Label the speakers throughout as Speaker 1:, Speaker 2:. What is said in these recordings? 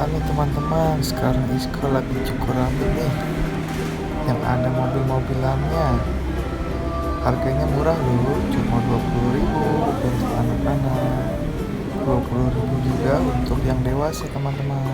Speaker 1: Halo teman-teman, sekarang Isko lagi cukur rambut nih. Yang ada mobil-mobilannya. Harganya murah loh, cuma 20.000 untuk anak-anak. 20.000 juga untuk yang dewasa teman-teman.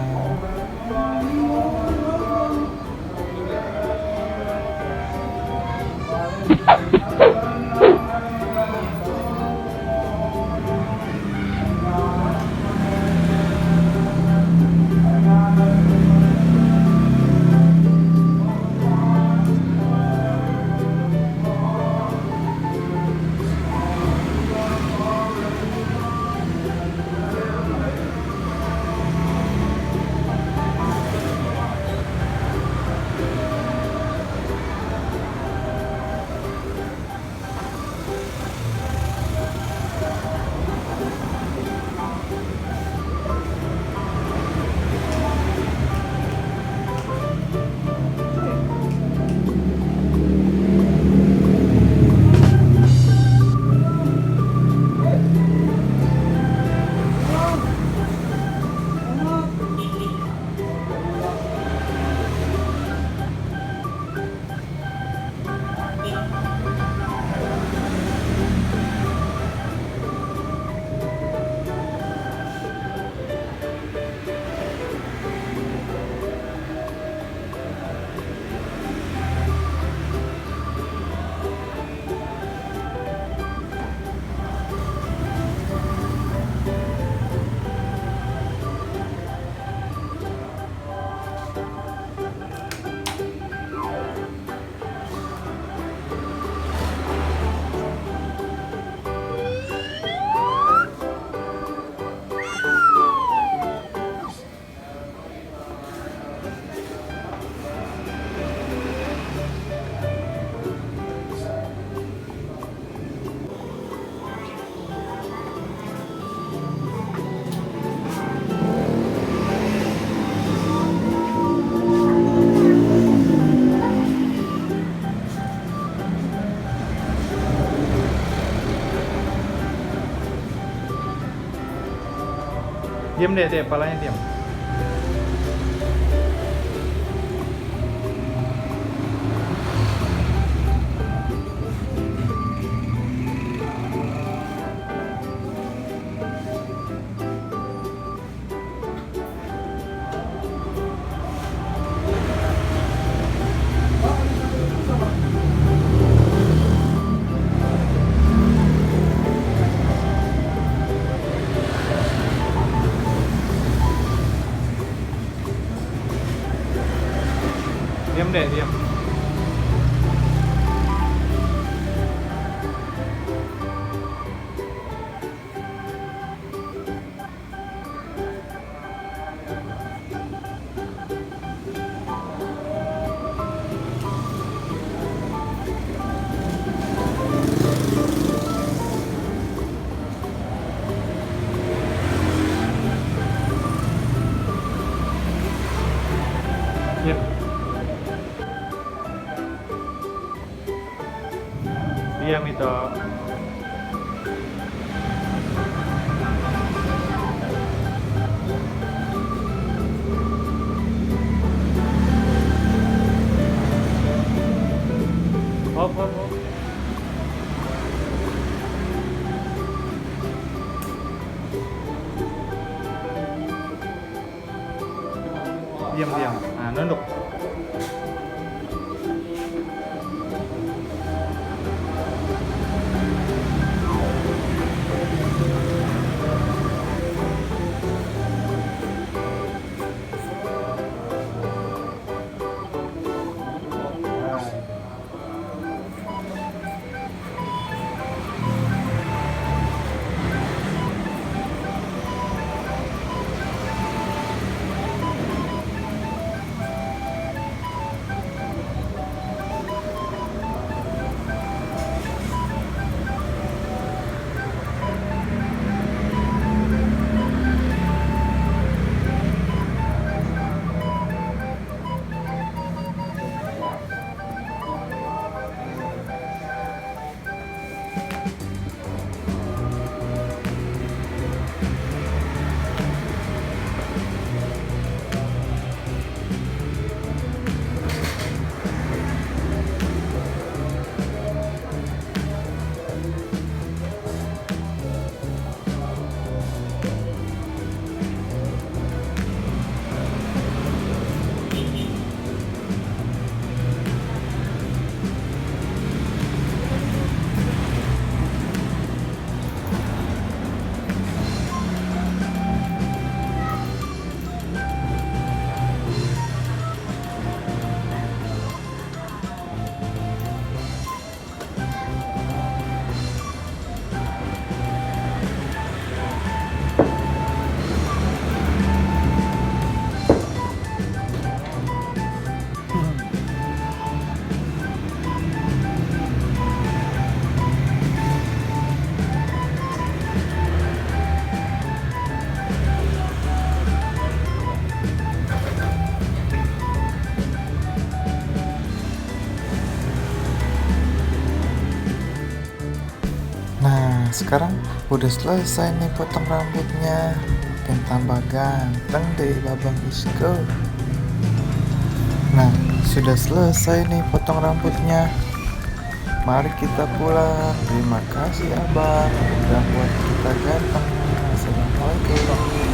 Speaker 2: Diam deh, kepalanya diam. Diam deh, diam. Diam. Diam itu. Hop, hop, hop. Diam, diam. Nah, nunduk.
Speaker 1: Nah, sekarang udah selesai nih potong rambutnya. Makin tambah ganteng deh Babang Isko. Nah, sudah selesai nih potong rambutnya. Mari kita pulang. Terima kasih Abang udah buat kita ganteng. Assalamualaikum.